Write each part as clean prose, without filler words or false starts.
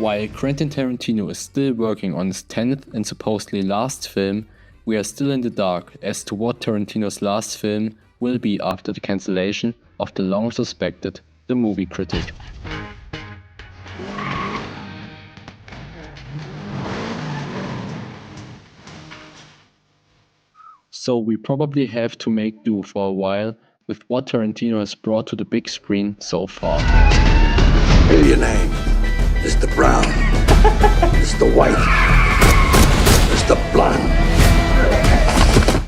While Quentin Tarantino is still working on his 10th and supposedly last film, we are still in the dark as to what Tarantino's last film will be after the cancellation of the long suspected The Movie Critic. So we probably have to make do for a while with what Tarantino has brought to the big screen so far. Hear your name. Mr. Brown. Mr. White. Mr. Blonde.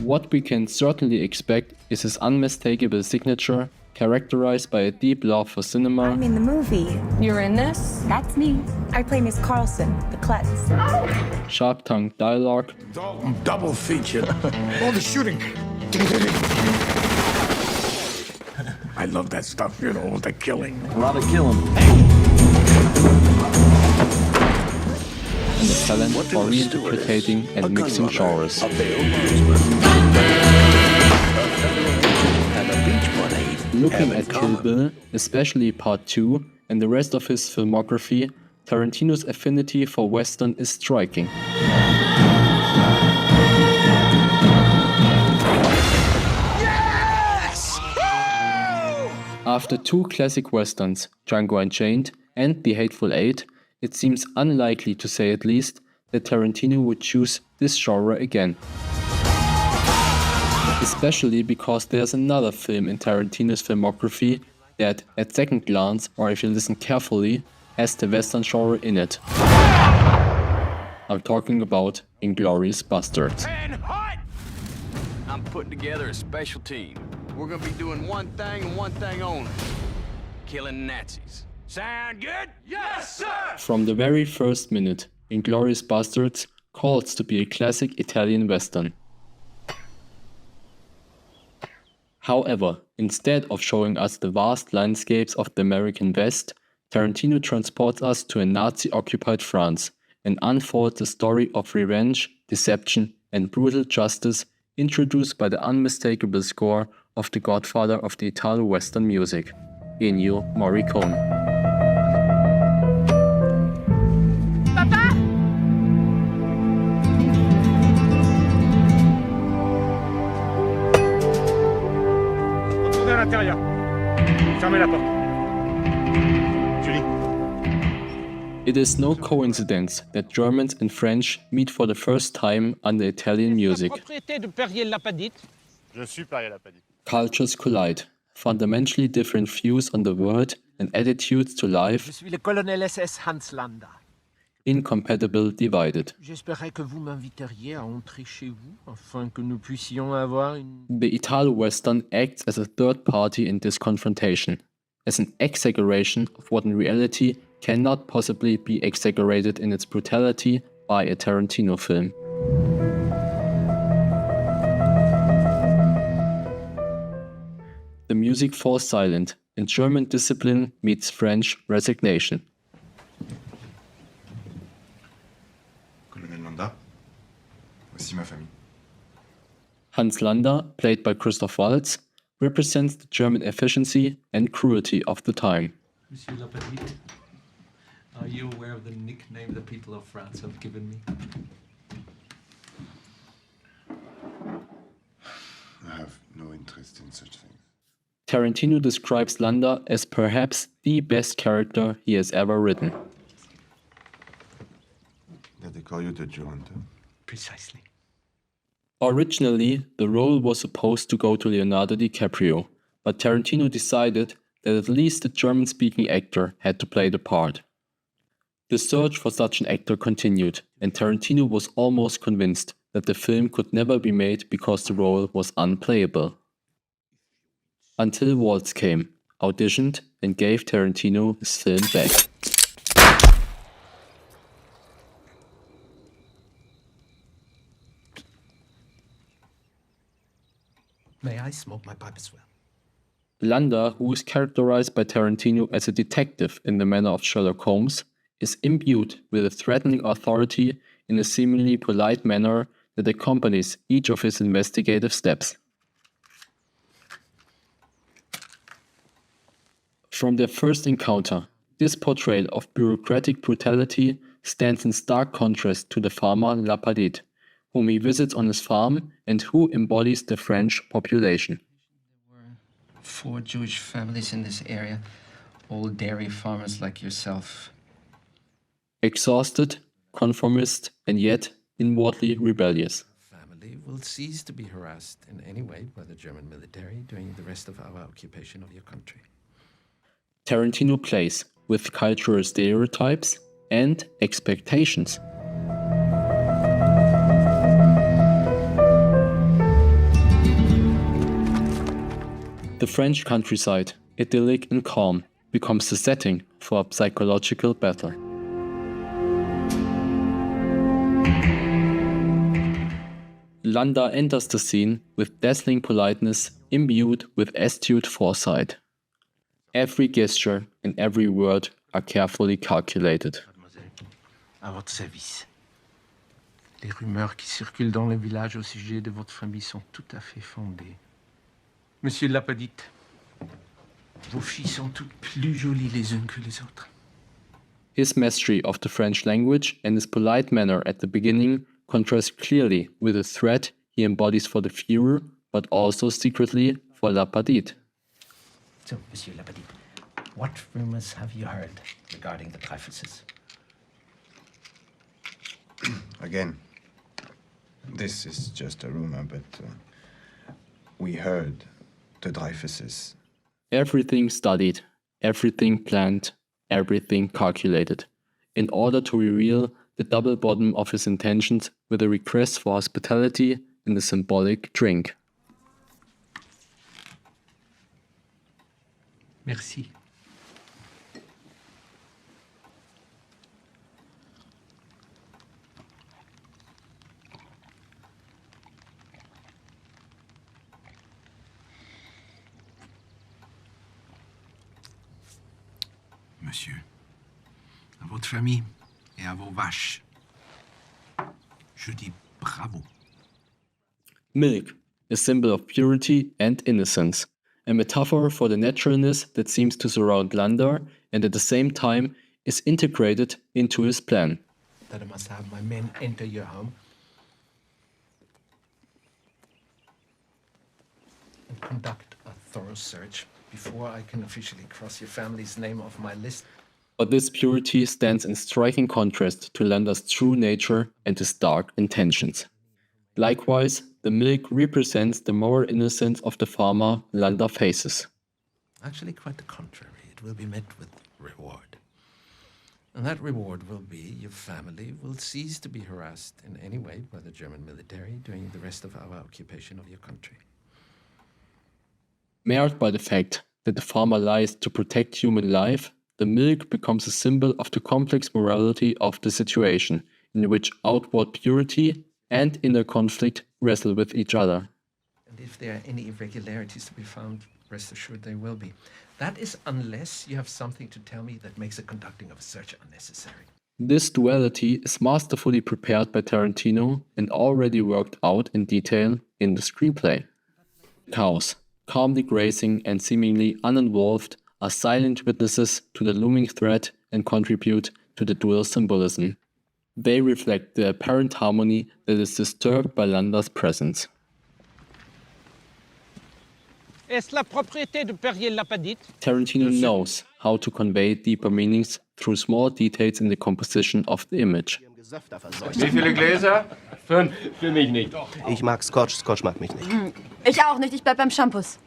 What we can certainly expect is his unmistakable signature, characterized by a deep love for cinema. I'm in the movie. You're in this? That's me. I play Miss Carlson, the klutz. Sharp-tongued dialogue, Double feature. All the shooting. I love that stuff, you know, the killing. A lot of killing. and the talent for reinterpreting and mixing genres. Looking at Kill Bill, especially Part 2, and the rest of his filmography, Tarantino's affinity for Western is striking. Yes! After two classic westerns, Django Unchained and The Hateful Eight, it seems unlikely, to say at least, that Tarantino would choose this genre again. Especially because there's another film in Tarantino's filmography that, at second glance, or if you listen carefully, has the western genre in it. I'm talking about Inglorious Bastards. I'm putting together a special team. We're gonna be doing one thing and one thing only. Killing Nazis. Sound good? Yes, sir! From the very first minute, Inglorious Bastards calls to be a classic Italian western. However, instead of showing us the vast landscapes of the American West, Tarantino transports us to a Nazi-occupied France and unfolds the story of revenge, deception, and brutal justice introduced by the unmistakable score of the godfather of the Italo-Western music, Ennio Morricone. It is no coincidence that Germans and French meet for the first time under Italian music. Cultures collide, fundamentally different views on the world and attitudes to life, incompatible divided. The Italo-Western acts as a third party in this confrontation, as an exaggeration of what in reality cannot possibly be exaggerated in its brutality by a Tarantino film. The music falls silent, and German discipline meets French resignation. Hans Landa, played by Christoph Waltz, represents the German efficiency and cruelty of the time. Monsieur Lapidite, are you aware of the nickname the people of France have given me? I have no interest in such things. Tarantino describes Landa as perhaps the best character he has ever written. Did they call you the Durante? Precisely. Originally, the role was supposed to go to Leonardo DiCaprio, but Tarantino decided that at least a German-speaking actor had to play the part. The search for such an actor continued, and Tarantino was almost convinced that the film could never be made because the role was unplayable. Until Waltz came, auditioned, and gave Tarantino his film back. May I smoke my pipe as well? Landa, who is characterized by Tarantino as a detective in the manner of Sherlock Holmes, is imbued with a threatening authority in a seemingly polite manner that accompanies each of his investigative steps. From their first encounter, This portrayal of bureaucratic brutality stands in stark contrast to the farmer Lapadite, whom he visits on his farm and who embodies the French population. 4 Jewish families in this area, all dairy farmers like yourself. Exhausted, conformist, and yet inwardly rebellious. Family will cease to be harassed in any way by the German military during the rest of our occupation of your country. Tarantino plays with cultural stereotypes and expectations. The French countryside, idyllic and calm, becomes the setting for a psychological battle. Landa enters the scene with dazzling politeness imbued with astute foresight. Every gesture and every word are carefully calculated. Mademoiselle, à votre service. Les rumeurs qui circulent dans le village au sujet de votre famille sont tout à fait fondées. Monsieur Lapadite, vos filles sont toutes plus jolies les unes que les autres. His mastery of the French language and his polite manner at the beginning contrast clearly with the threat he embodies for the Führer, but also secretly for Lapadite. So, Monsieur Lapadite, what rumors have you heard regarding the Dreyfuses? Again, this is just a rumor, but we heard the Dreyfuses. Everything studied, everything planned, everything calculated, in order to reveal the double bottom of his intentions with a request for hospitality and a symbolic drink. Merci. Monsieur, à votre famille et à vos vaches, je dis bravo. Milk, a symbol of purity and innocence, a metaphor for the naturalness that seems to surround Landa and at the same time is integrated into his plan. That I must have my men enter your home and conduct a thorough search before I can officially cross your family's name off my list. But this purity stands in striking contrast to Landa's true nature and his dark intentions. Likewise, the milk represents the moral innocence of the farmer Landa faces. Actually, quite the contrary. It will be met with reward. And that reward will be your family will cease to be harassed in any way by the German military during the rest of our occupation of your country. Marred by the fact that the farmer lies to protect human life, the milk becomes a symbol of the complex morality of the situation, in which outward purity and inner conflict wrestle with each other. And if there are any irregularities to be found, rest assured there will be. That is unless you have something to tell me that makes the conducting of a search unnecessary. This duality is masterfully prepared by Tarantino and already worked out in detail in the screenplay. Cows, calmly grazing and seemingly uninvolved, are silent witnesses to the looming threat and contribute to the dual symbolism. They reflect the apparent harmony that is disturbed by Landa's presence. Est-ce la propriété de Perrier Lapadite? Tarantino knows how to convey deeper meanings through small details in the composition of the image. Wie viele Gläser? 5. Für mich nicht. Ich mag Scotch, Scotch mag mich nicht. Ich auch nicht, ich bleib beim Shampoos.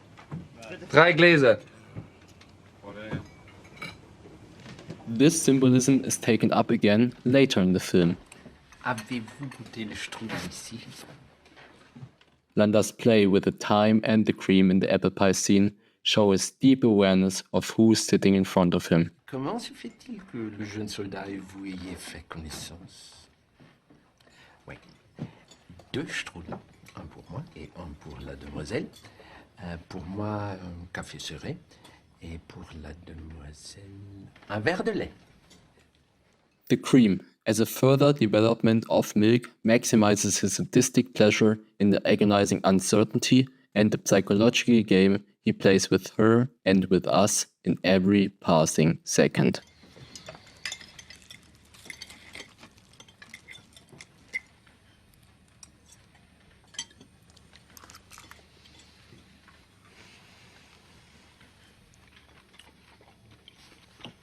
3 Gläser. This symbolism is taken up again later in the film. Avez-vous goûté le strudel ici? Landa's play with the thyme and the cream in the apple pie scene show his deep awareness of who is sitting in front of him. Comment se fait-il que le jeune soldat et vous ayez fait connaissance? Oui. 2 strudels. Un pour moi et un pour la demoiselle. Pour moi, un café serré. Et pour la demoiselle, un verre de lait. The cream, as a further development of milk, maximizes his sadistic pleasure in the agonizing uncertainty and the psychological game he plays with her and with us in every passing second.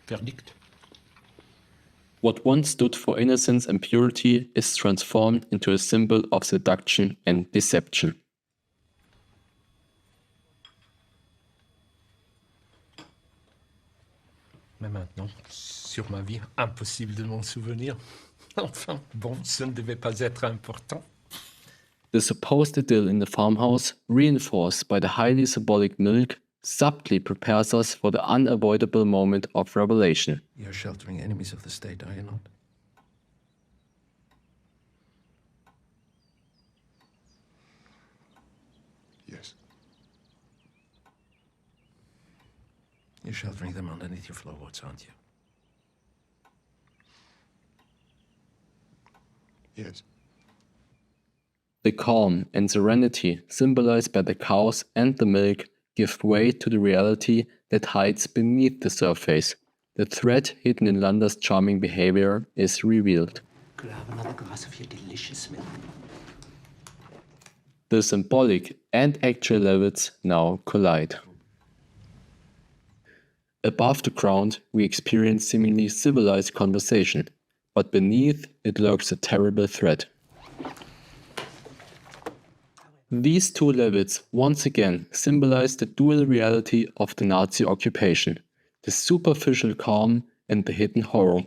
Verdict. What once stood for innocence and purity is transformed into a symbol of seduction and deception. Mais maintenant, sur ma vie, impossible de m'en souvenir. Enfin, bon, ce ne devait pas être important. The supposed idyll in the farmhouse, reinforced by the highly symbolic milk, subtly prepares us for the unavoidable moment of revelation. You're sheltering enemies of the state, are you not? Yes. You're sheltering them underneath your floorboards, aren't you? Yes. The calm and serenity symbolized by the cows and the milk give way to the reality that hides beneath the surface. The threat hidden in Landa's charming behavior is revealed. Could I have another glass of your delicious milk? The symbolic and actual levels now collide. Above the ground, we experience seemingly civilized conversation, but beneath it lurks a terrible threat. These two levels once again symbolize the dual reality of the Nazi occupation, the superficial calm and the hidden horror.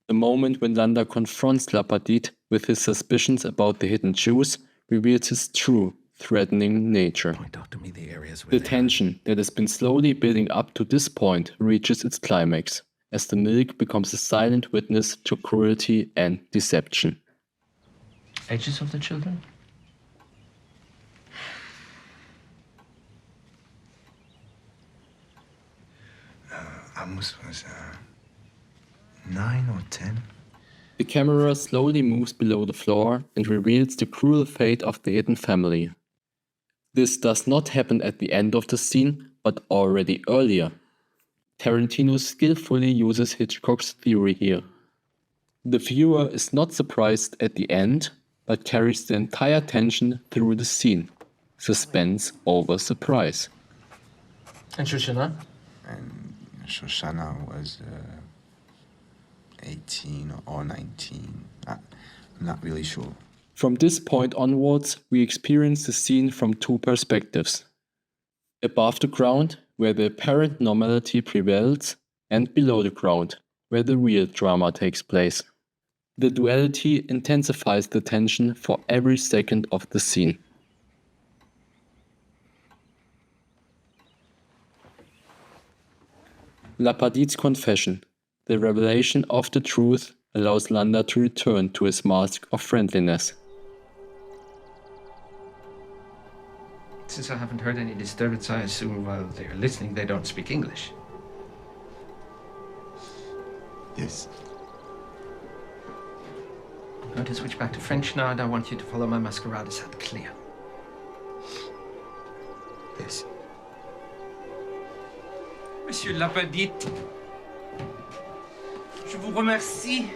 The moment when Landa confronts Lappadite with his suspicions about the hidden Jews reveals his true, threatening nature. Point out to me the areas where The tension that has been slowly building up to this point reaches its climax, as the milk becomes a silent witness to cruelty and deception. Ages of the children? Amos was 9 or 10. The camera slowly moves below the floor and reveals the cruel fate of the hidden family. This does not happen at the end of the scene, but already earlier. Tarantino skillfully uses Hitchcock's theory here. The viewer is not surprised at the end, but carries the entire tension through the scene. Suspense over surprise. And Shoshana? And Shoshana was 18 or 19. I'm not really sure. From this point onwards, we experience the scene from two perspectives. Above the ground, where the apparent normality prevails, and below the ground, where the real drama takes place. The duality intensifies the tension for every second of the scene. Lappadite's confession, the revelation of the truth, allows Landa to return to his mask of friendliness. Since I haven't heard any disturbance, I assume while they're listening they don't speak English. Yes. I'm going to switch back to French now, and I want you to follow my masquerade hat clear. Yes. Monsieur Lappadite, je vous remercie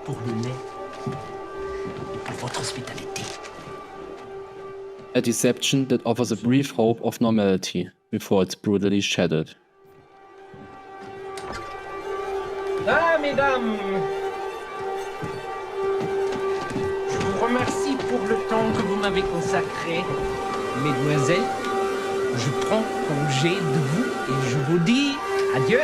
pour le lait et pour votre hospitalité. A deception that offers a brief hope of normality before it's brutally shattered. Ah, mesdames, je vous remercie pour le temps que vous m'avez consacré. Mesdemoiselles, je prends congé de vous et je vous dis adieu.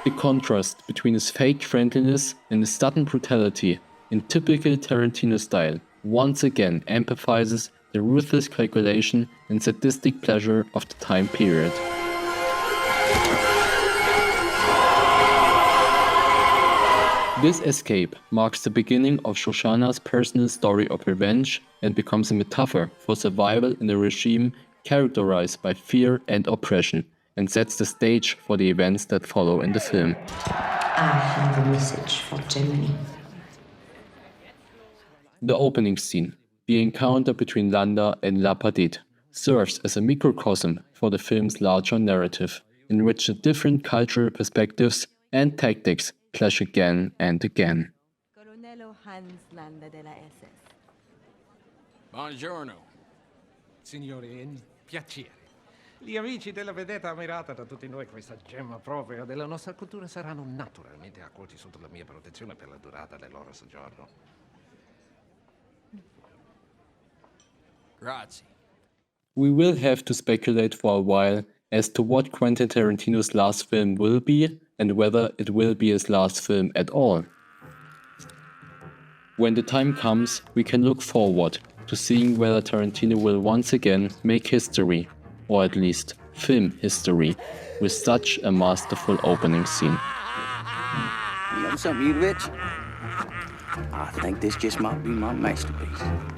The contrast between his fake friendliness and his sudden brutality, in typical Tarantino style, once again empathizes the ruthless calculation and sadistic pleasure of the time period. This escape marks the beginning of Shoshana's personal story of revenge and becomes a metaphor for survival in a regime characterized by fear and oppression, and sets the stage for the events that follow in the film. I have a message for Germany. The opening scene, the encounter between Landa and Lappadite, serves as a microcosm for the film's larger narrative, in which the different cultural perspectives and tactics clash again and again. Hanslanda della SS. Buongiorno. Signori, è un piacere. Gli amici della vedetta ammirata da tutti noi, questa gemma propria della nostra cultura, saranno naturalmente accolti sotto la mia protezione per la durata del loro soggiorno. Grazie. We will have to speculate for a while as to what Quentin Tarantino's last film will be and whether it will be his last film at all. When the time comes, we can look forward to seeing whether Tarantino will once again make history, or at least film history, with such a masterful opening scene. You know something, you rich? I think this just might be my masterpiece.